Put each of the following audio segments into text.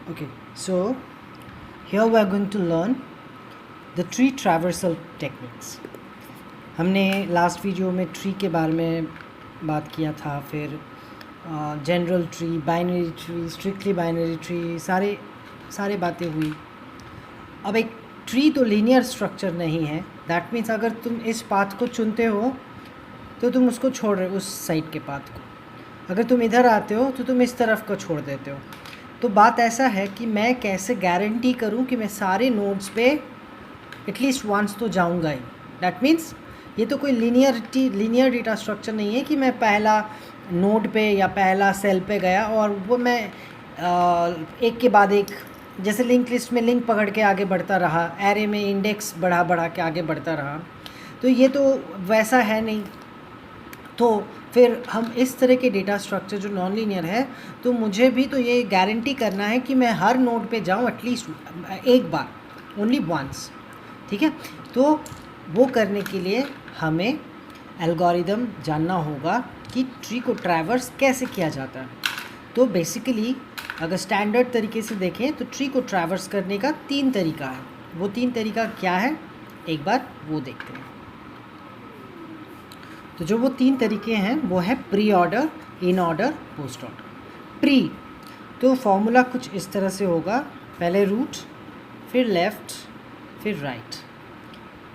Okay, so here we are going to learn the tree traversal techniques. हमने last video में tree के बारे में बात किया था, फिर general tree, binary tree, strictly binary tree, सारे बातें हुई. अब एक ट्री तो लीनियर स्ट्रक्चर नहीं है. दैट मीन्स अगर तुम इस पाथ को चुनते हो तो तुम उसको छोड़ रहे हो, उस साइड के पाथ को. अगर तुम इधर आते हो तो तुम इस तरफ को छोड़ देते हो. तो बात ऐसा है कि मैं कैसे गारंटी करूं कि मैं सारे नोड्स पे एटलीस्ट वंस तो जाऊंगा ही. दैट मीन्स ये तो कोई लीनियर डेटा स्ट्रक्चर नहीं है कि मैं पहला नोड पे या पहला सेल पे गया और वो मैं एक के बाद एक, जैसे लिंक लिस्ट में लिंक पकड़ के आगे बढ़ता रहा, एरे में इंडेक्स बढ़ा के आगे बढ़ता रहा. तो ये तो वैसा है नहीं. तो फिर हम इस तरह के डेटा स्ट्रक्चर जो नॉन लीनियर है, तो मुझे भी तो ये गारंटी करना है कि मैं हर नोड पे जाऊँ एटलीस्ट एक बार, ओनली वंस. ठीक है. तो वो करने के लिए हमें एल्गोरिदम जानना होगा कि ट्री को ट्रैवर्स कैसे किया जाता है. तो बेसिकली अगर स्टैंडर्ड तरीके से देखें तो ट्री को ट्रैवर्स करने का 3 तरीका है. वो 3 तरीका क्या है, एक बार वो देखते हैं. तो जो वो 3 तरीके हैं वो है pre order, in order, post order. Pre तो फॉर्मूला कुछ इस तरह से होगा, पहले रूट, फिर लेफ़्ट, फिर राइट.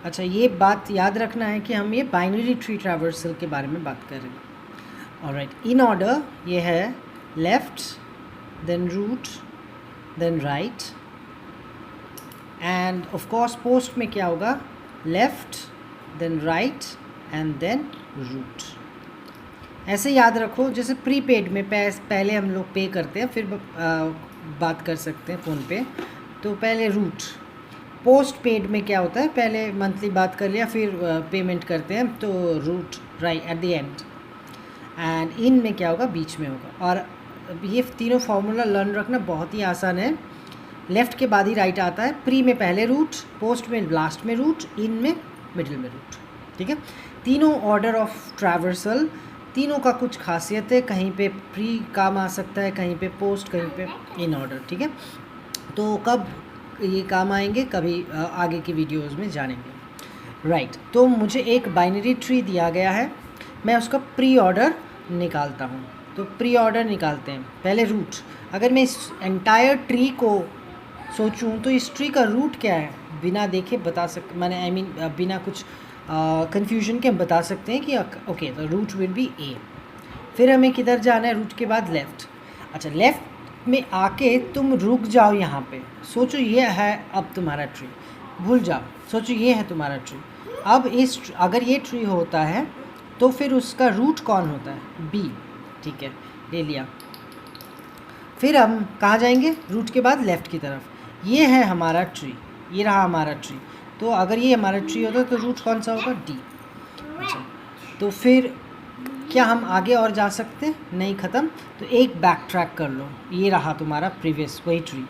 अच्छा, ये बात याद रखना है कि हम ये बाइनरी ट्री ट्रैवर्सल के बारे में बात कर रहे हैं. ऑलराइट. इन ऑर्डर ये है left, then root, then right. And of course post में क्या होगा, left, then right and then root. ऐसे याद रखो, जैसे प्रीपेड में पहले हम लोग पे करते हैं, फिर बात कर सकते हैं फ़ोन पे. तो पहले रूट. पोस्ट पेड में क्या होता है, पहले मंथली बात कर लिया, फिर पेमेंट करते हैं, तो root right at the end. And in में क्या होगा, बीच में होगा. और ये तीनों फार्मूला लर्न रखना बहुत ही आसान है. लेफ़्ट के बाद ही राइट आता है. प्री में पहले रूट, पोस्ट में लास्ट में रूट, इन में मिडिल में रूट. ठीक है. तीनों ऑर्डर ऑफ ट्रैवर्सल, तीनों का कुछ खासियत है. कहीं पे प्री काम आ सकता है, कहीं पे पोस्ट, कहीं पे इन ऑर्डर. ठीक है. तो कब ये काम आएंगे, कभी आगे की वीडियोस में जानेंगे. राइट. तो मुझे एक बाइनरी ट्री दिया गया है, मैं उसका प्री ऑर्डर निकालता हूँ. तो प्री ऑर्डर निकालते हैं. पहले रूट. अगर मैं इस एंटायर ट्री को सोचूं तो इस ट्री का रूट क्या है, बिना देखे बता बिना कुछ कन्फ्यूजन के हम बता सकते हैं कि ओके, तो रूट विल बी ए. फिर हमें किधर जाना है, रूट के बाद लेफ़्ट. अच्छा, लेफ़्ट में आके तुम रुक जाओ यहाँ पे. सोचो ये है अब तुम्हारा ट्री, भूल जाओ. सोचो ये है तुम्हारा ट्री. अब अगर ये ट्री होता है तो फिर उसका रूट कौन होता है, बी. ठीक है, ले लिया. फिर हम कहाँ जाएंगे, रूट के बाद लेफ़्ट की तरफ. ये है हमारा ट्री, ये रहा हमारा ट्री. तो अगर ये हमारा ट्री होता तो रूट कौन सा होगा, डी. अच्छा, तो फिर क्या हम आगे और जा सकते हैं, नहीं, ख़त्म. तो एक बैक ट्रैक कर लो. ये रहा तुम्हारा प्रीवियस वही ट्री.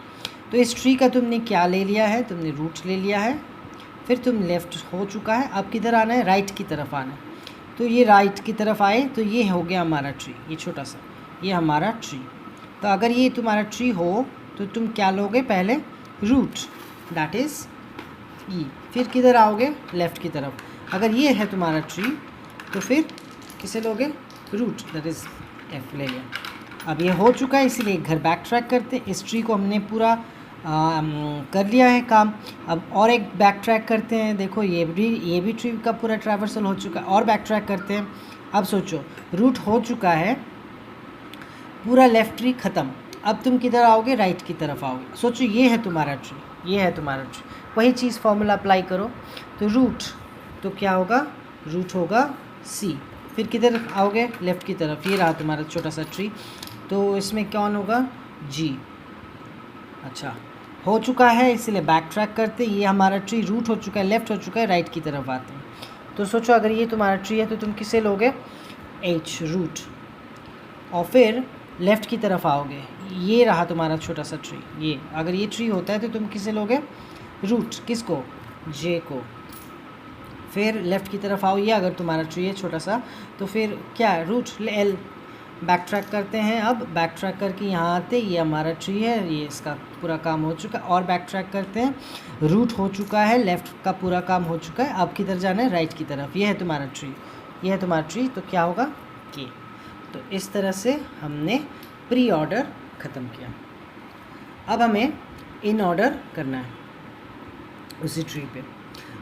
तो इस ट्री का तुमने क्या ले लिया है, तुमने रूट ले लिया है. फिर तुम लेफ़्ट हो चुका है, अब किधर आना है, राइट की तरफ आना है. तो ये राइट की तरफ आए तो ये हो गया हमारा ट्री, ये छोटा सा, ये हमारा ट्री. तो अगर ये तुम्हारा ट्री हो तो तुम क्या लोगे, पहले रूट, दैट इज़ ई. फिर किधर आओगे, लेफ़्ट की तरफ. अगर ये है तुम्हारा ट्री तो फिर किसे लोगे, रूट, दैट इज़ एफ ले लिया. अब ये हो चुका है, इसीलिए घर बैक ट्रैक करते हैं. इस ट्री को हमने पूरा कर लिया है काम. अब और एक बैक ट्रैक करते हैं. देखो ये भी ट्री का पूरा ट्रैवर्सल हो चुका है, और बैक ट्रैक करते हैं. अब सोचो, रूट हो चुका है, पूरा लेफ़्ट ट्री ख़त्म. अब तुम किधर आओगे, राइट की तरफ आओगे. सोचो ये है तुम्हारा ट्री, ये है तुम्हारा ट्री. वही चीज़ फॉर्मूला अप्लाई करो. तो रूट, तो क्या होगा, रूट होगा सी. फिर किधर आओगे, लेफ़्ट की तरफ. ये रहा तुम्हारा छोटा सा ट्री, तो इसमें कौन होगा, जी. अच्छा, हो चुका है, इसीलिए बैक ट्रैक करते. ये हमारा ट्री रूट हो चुका है, लेफ़्ट हो चुका है, राइट की तरफ आते हैं. तो सोचो अगर ये तुम्हारा ट्री है तो तुम किसे लोगे, एच, रूट. और फिर लेफ़्ट की तरफ आओगे. ये रहा तुम्हारा छोटा सा ट्री. ये अगर ये ट्री होता है तो तुम किसे लोगे, रूट, किसको, जे को. फिर लेफ़्ट की तरफ आओ. ये अगर तुम्हारा ट्री है छोटा सा तो फिर क्या, रूट एल. बैक ट्रैक करते हैं। अब बैक ट्रैक करके यहाँ आते, ये हमारा ट्री है, ये इसका पूरा काम हो चुका है। और बैक ट्रैक करते हैं, रूट हो चुका है, लेफ़्ट का पूरा काम हो चुका है। अब किधर जाना है? राइट की तरफ। ये है तुम्हारा ट्री, ये है तुम्हारा ट्री, तो क्या होगा? के। तो इस तरह से हमने प्री ऑर्डर ख़त्म किया। अब हमें इन ऑर्डर करना है उसी ट्री पे।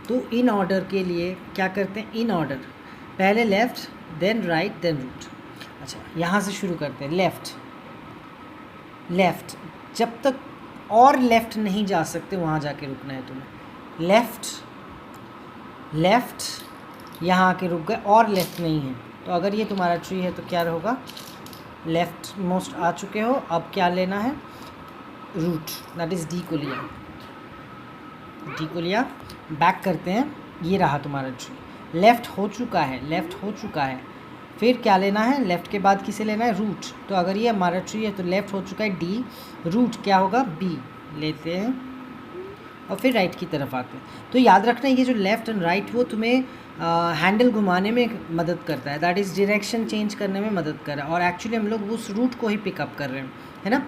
तो इन ऑर्डर के लिए क्या करते हैं? इन ऑर्डर पहले left, then right, then root. अच्छा, यहाँ से शुरू करते हैं। लेफ़्ट, लेफ़्ट जब तक और लेफ़्ट नहीं जा सकते वहाँ जाके रुकना है तुम्हें। लेफ़्ट, लेफ़्ट यहाँ आके रुक गए और लेफ़्ट नहीं है, तो अगर ये तुम्हारा ट्री है तो क्या होगा? लेफ़्ट मोस्ट आ चुके हो। अब क्या लेना है? रूट, दैट इज़ डी को लिया, डी को लिया। बैक करते हैं, ये रहा तुम्हारा ट्री। लेफ़्ट हो चुका है, लेफ़्ट हो चुका है। फिर क्या लेना है? लेफ़्ट के बाद किसे लेना है? रूट। तो अगर ये हमारा ट्री है तो लेफ़्ट हो चुका है डी, रूट क्या होगा? बी लेते हैं और फिर राइट की तरफ आते हैं। तो याद रखना, ये जो लेफ़्ट एंड राइट वो तुम्हें हैंडल घुमाने में मदद करता है, दैट इज़ डायरेक्शन चेंज करने में मदद कर रहा है। और एक्चुअली हम लोग उस रूट को ही पिकअप कर रहे हैं, है ना।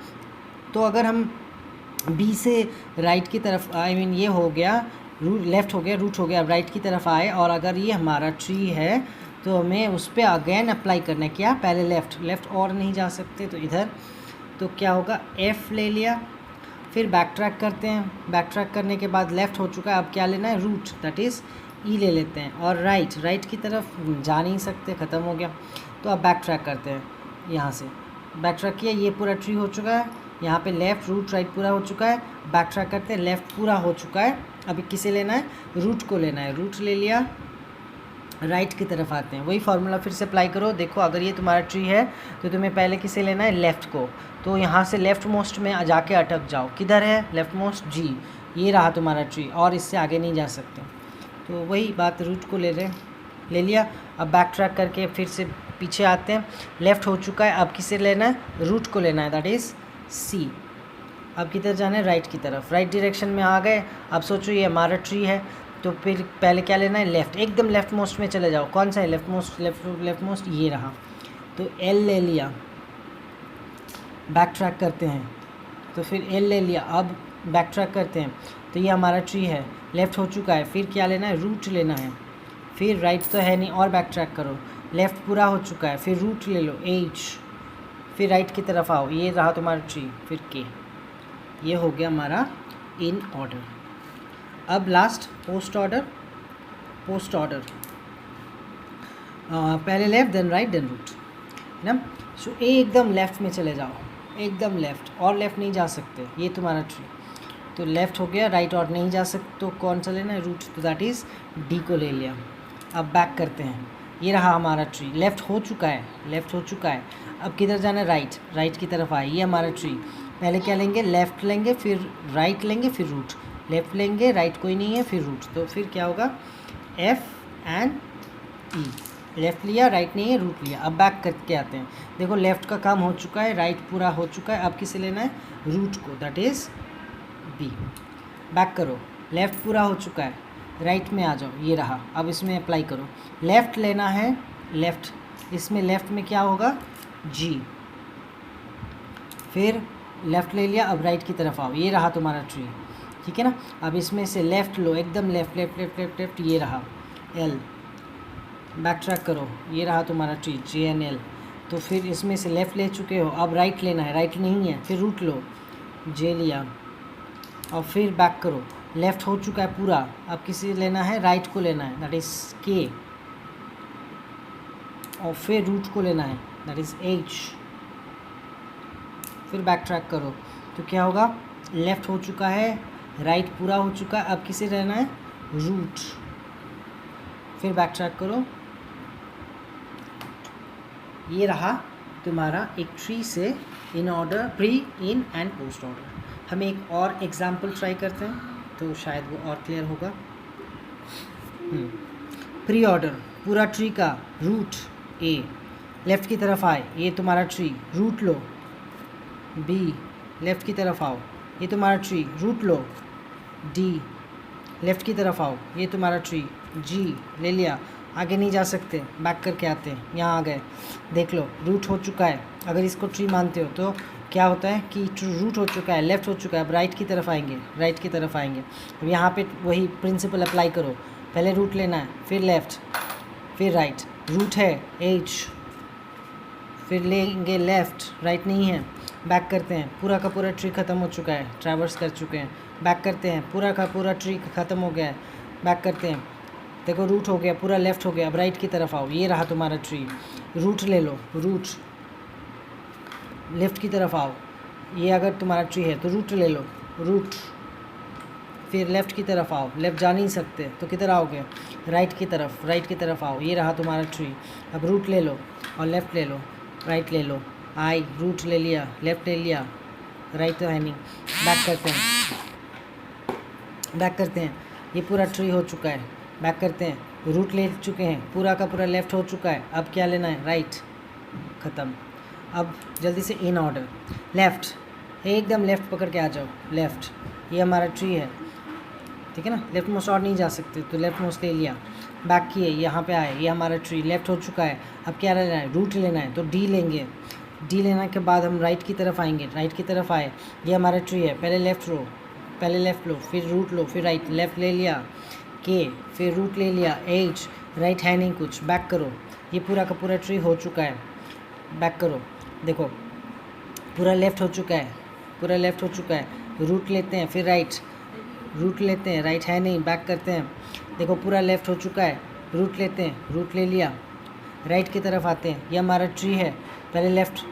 तो अगर हम बी से राइट की तरफ, आई मीन ये हो गया रूट, लेफ़्ट हो गया, रूट हो गया, अब राइट की तरफ आए, और अगर ये हमारा ट्री है तो हमें उस पर अगेन अप्लाई करना है। क्या? पहले लेफ़्ट, लेफ़्ट और नहीं जा सकते तो इधर, तो क्या होगा? एफ़ ले लिया। फिर बैक ट्रैक करते हैं, बैक ट्रैक करने के बाद लेफ़्ट हो चुका है, अब क्या लेना है? रूट, दैट इज़ ई ले लेते हैं। और राइट, राइट की तरफ जा नहीं सकते, ख़त्म हो गया। तो अब बैक ट्रैक करते हैं, यहाँ से बैक ट्रैक किया, ये पूरा ट्री हो चुका है। यहाँ पे लेफ़्ट, रूट, राइट पूरा हो चुका है। बैक ट्रैक करते हैं, लेफ़्ट पूरा हो चुका है। अभी किसे लेना है? रूट को लेना है। रूट ले लिया, राइट की तरफ आते हैं। वही फार्मूला फिर से अप्लाई करो। देखो, अगर ये तुम्हारा ट्री है तो तुम्हें पहले किसे लेना है? लेफ़्ट को। तो यहाँ से लेफ़्ट मोस्ट में जाके अटक जाओ। किधर है लेफ़्ट मोस्ट? जी, ये रहा तुम्हारा ट्री, और इससे आगे नहीं जा सकते। तो वही बात, रूट को ले लिया। अब बैक ट्रैक करके फिर से पीछे आते हैं। लेफ़्ट हो चुका है, अब किसे लेना है? रूट को लेना है, दैट इज़ सी। अब किधर जाना है? राइट की तरफ। राइट डायरेक्शन में आ गए। अब सोचो ये हमारा ट्री है, तो फिर पहले क्या लेना है? लेफ़्ट, एकदम लेफ़्ट मोस्ट में चले जाओ। कौन सा है लेफ़्ट मोस्ट? लेफ़्ट मोस्ट ये रहा, तो एल ले लिया। बैक ट्रैक करते हैं, तो फिर एल ले लिया। अब बैक ट्रैक करते हैं, तो ये हमारा ट्री है, लेफ़्ट हो चुका है। फिर क्या लेना है? रूट लेना है। फिर राइट तो है नहीं, और बैक ट्रैक करो। लेफ़्ट पूरा हो चुका है, फिर रूट ले लो, एच। फिर राइट की तरफ आओ, ये रहा तुम्हारा ट्री, फिर के। ये हो गया हमारा इन ऑर्डर। अब last post order. Post order पहले left, then right, then root, है ना। सो एकदम लेफ़्ट में चले जाओ, एकदम लेफ़्ट, और लेफ़्ट नहीं जा सकते। ये तुम्हारा ट्री, तो लेफ़्ट हो गया, राइट और नहीं जा सकते, तो कौन सा लेना है? रूट, तो दैट इज़ डी को ले लिया। अब बैक करते हैं, ये रहा हमारा ट्री, लेफ़्ट हो चुका है, लेफ़्ट हो चुका है। अब किधर जाना है? राइट, राइट की तरफ आए, ये हमारा ट्री। पहले क्या लेंगे? लेफ़्ट लेंगे, फिर राइट लेंगे, फिर रूट। लेफ़्ट लेंगे, राइट कोई नहीं है, फिर रूट, तो फिर क्या होगा? F and E. लेफ़्ट लिया, राइट नहीं है, रूट लिया। अब बैक करके आते हैं। देखो, लेफ़्ट का काम हो चुका है, राइट पूरा हो चुका है। अब किसे लेना है? रूट को, दैट इज़ बी। बैक करो, लेफ़्ट पूरा हो चुका है, राइट में आ जाओ, ये रहा। अब इसमें अप्लाई करो, लेफ़्ट लेना है, लेफ़्ट, इसमें लेफ़्ट में क्या होगा? जी। फिर लेफ़्ट ले लिया, अब राइट की तरफ आओ, ये रहा तुम्हारा ट्री, ठीक है ना। अब इसमें से लेफ़्ट लो, एकदम left, left, left, left, left, ये रहा एल। बैक ट्रैक करो, ये रहा तुम्हारा ट्री, जे एन एल। तो फिर इसमें से लेफ़्ट ले चुके हो, अब राइट लेना है, राइट नहीं है, फिर रूट लो, जे लिया, और फिर बैक करो। लेफ़्ट हो चुका है पूरा, अब किसे लेना है? राइट को लेना है, दैट इज़ के। और फिर रूट को लेना है, दैट इज़ एच। फिर बैक ट्रैक करो, तो क्या होगा? लेफ़्ट हो चुका है, राइट पूरा हो चुका है, अब किसे रहना है? रूट। फिर बैक ट्रैक करो, ये रहा तुम्हारा एक ट्री से in order, pre, in and post order. हम एक और एग्जाम्पल ट्राई करते हैं तो शायद वो और क्लियर होगा। प्री ऑर्डर, पूरा ट्री का रूट ए, लेफ़्ट की तरफ आए, ये तुम्हारा ट्री, रूट लो, बी, लेफ़्ट की तरफ आओ, ये तुम्हारा ट्री, रूट लो, डी, लेफ़्ट की तरफ आओ, ये तुम्हारा ट्री, जी ले लिया, आगे नहीं जा सकते, बैक करके आते हैं, यहाँ आ गए, देख लो रूट हो चुका है। अगर इसको ट्री मानते हो तो क्या होता है कि रूट हो चुका है, लेफ़्ट हो चुका है, अब राइट की तरफ आएंगे, राइट की तरफ आएंगे। अब यहाँ पे वही प्रिंसिपल अप्लाई करो, पहले रूट लेना है, फिर लेफ़्ट, फिर राइट। रूट है एच, फिर लेंगे लेफ़्ट, राइट नहीं है, बैक करते हैं, पूरा का पूरा ट्री ख़त्म हो चुका है, ट्रैवर्स कर चुके हैं, बैक करते हैं, पूरा का पूरा ट्री ख़त्म हो गया है, बैक करते हैं, देखो रूट हो गया, पूरा लेफ़्ट हो गया, अब राइट की तरफ आओ, ये रहा तुम्हारा ट्री। रूट ले लो, रूट लेफ़्ट की तरफ आओ, ये अगर तुम्हारा ट्री है तो रूट ले लो, रूट, फिर लेफ़्ट की तरफ आओ, लेफ़्ट जा नहीं सकते तो किधर आओगे, राइट की तरफ, राइट की तरफ आओ, ये रहा तुम्हारा ट्री। अब रूट ले लो और लेफ़्ट ले लो, राइट ले लो, आई रूट ले लिया, लेफ़्ट ले लिया, राइट तो है नहीं, बैक करते हैं, बैक करते हैं, ये पूरा ट्री हो चुका है, बैक करते हैं, रूट ले चुके हैं, पूरा का पूरा लेफ़्ट हो चुका है, अब क्या लेना है, राइट, ख़त्म। अब जल्दी से इन ऑर्डर, लेफ़्ट, एकदम लेफ़्ट पकड़ के आ जाओ, लेफ़्ट, ये हमारा ट्री है, ठीक है ना, लेफ़्ट मोस्ट और नहीं जा सकते तो लेफ़्ट मोस्ट ले लिया, बैक किए, यहाँ पे आए, ये हमारा ट्री लेफ़्ट हो चुका है, अब क्या लेना है, रूट लेना है, तो डी लेंगे, डी लेने के बाद हम राइट की तरफ आएंगे, राइट की तरफ आए, ये हमारा ट्री है, पहले लेफ़्ट लो, पहले लेफ़्ट लो, फिर रूट लो, फिर राइट, लेफ़्ट ले लिया, के, फिर रूट ले लिया, एच, राइट है नहीं कुछ, बैक करो, ये पूरा का पूरा ट्री हो चुका है, बैक करो, देखो पूरा लेफ़्ट हो चुका है, पूरा लेफ़्ट हो चुका है, रूट लेते हैं, फिर राइट, रूट लेते हैं, राइट है नहीं, बैक करते हैं, देखो पूरा लेफ़्ट हो चुका है, रूट लेते हैं, रूट ले लिया, राइट की तरफ आते हैं, ये हमारा ट्री है, पहले लेफ़्ट,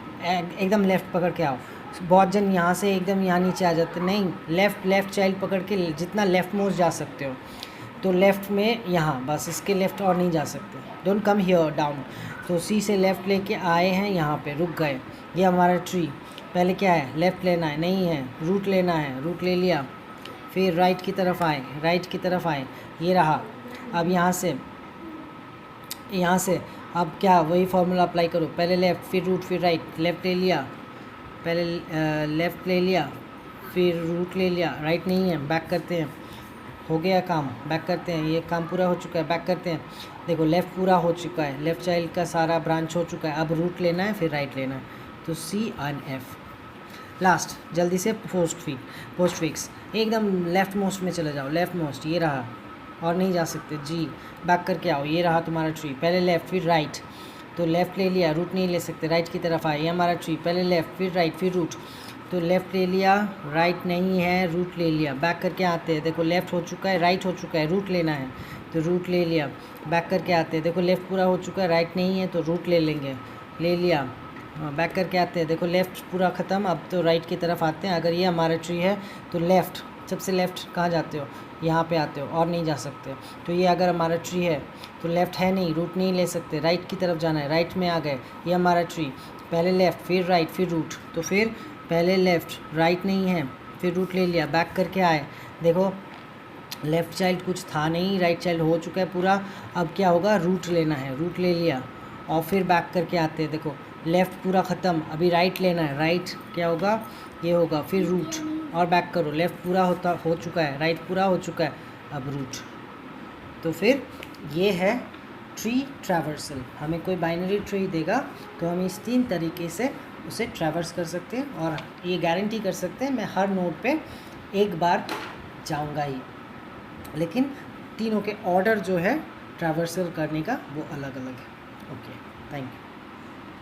एकदम लेफ़्ट पकड़ के आओ। बहुत जन यहाँ से एकदम यहाँ नीचे आ जाते, नहीं, लेफ़्ट चाइल्ड पकड़ के जितना लेफ़्ट मोस्ट जा सकते हो, तो लेफ़्ट में यहाँ बस, इसके लेफ़्ट और नहीं जा सकते, डोंट कम हियर डाउन। तो सी से लेफ़्ट लेके आए हैं, यहाँ पे रुक गए, ये हमारा ट्री, पहले क्या है, लेफ़्ट लेना है, नहीं है, रूट लेना है, रूट ले लिया, फिर राइट की तरफ आए, राइट की तरफ आए, ये रहा। अब यहाँ से अब क्या, वही फार्मूला अप्लाई करो, पहले लेफ़्ट, फिर रूट, फिर राइट, लेफ़्ट ले लिया, पहले लेफ़्ट ले लिया, फिर रूट ले लिया, राइट नहीं है, बैक करते हैं, हो गया काम, बैक करते हैं, ये काम पूरा हो चुका है, बैक करते हैं, देखो लेफ़्ट पूरा हो चुका है, लेफ़्ट चाइल्ड का सारा ब्रांच हो चुका है, अब रूट लेना है, फिर राइट लेना है, तो सी एंड एफ। लास्ट जल्दी से पोस्ट फिक्स, एकदम लेफ़्ट मोस्ट में चले जाओ, लेफ़्ट मोस्ट, ये रहा, और नहीं जा सकते, जी, बैक करके आओ, ये रहा तुम्हारा ट्री, पहले लेफ़्ट फिर राइट, तो लेफ़्ट ले लिया, रूट नहीं ले सकते, राइट की तरफ आए, ये हमारा ट्री, पहले लेफ़्ट फिर राइट फिर रूट, तो लेफ़्ट ले लिया, राइट नहीं है, रूट ले लिया, बैक करके आते हैं, देखो लेफ़्ट हो चुका है, राइट हो चुका है, रूट लेना है, तो रूट ले लिया, बैक करके आते हैं, देखो लेफ़्ट पूरा हो चुका है, राइट नहीं है, तो रूट ले लेंगे, ले लिया, बैक करके आते हैं, देखो लेफ़्ट पूरा ख़त्म, अब तो राइट की तरफ आते हैं। अगर ये हमारा ट्री है तो लेफ़्ट, सबसे लेफ़्ट कहाँ जाते हो, यहाँ पे आते हो, और नहीं जा सकते। तो ये अगर हमारा ट्री है तो लेफ़्ट है नहीं, रूट नहीं ले सकते, राइट की तरफ जाना है, राइट में आ गए, ये हमारा ट्री, पहले लेफ़्ट फिर राइट फिर रूट, तो फिर पहले लेफ़्ट, राइट नहीं है, फिर रूट ले लिया, बैक करके आए, देखो लेफ़्ट चाइल्ड कुछ था नहीं, राइट चाइल्ड हो चुका है पूरा, अब क्या होगा, रूट लेना है, रूट ले लिया, और फिर बैक करके आते हैं, देखो लेफ़्ट पूरा ख़त्म, अभी राइट लेना है, राइट क्या होगा, ये होगा, फिर रूट, और बैक करो, लेफ़्ट पूरा हो चुका है, राइट पूरा हो चुका है, अब रूट। तो फिर ये है ट्री ट्रैवर्सल। हमें कोई बाइनरी ट्री देगा तो हम इस 3 तरीके से उसे ट्रैवर्स कर सकते हैं, और ये गारंटी कर सकते हैं मैं हर नोड पे एक बार जाऊंगा ही, लेकिन तीनों के ऑर्डर जो है ट्रैवर्सल करने का वो अलग अलग है। Okay, thank you.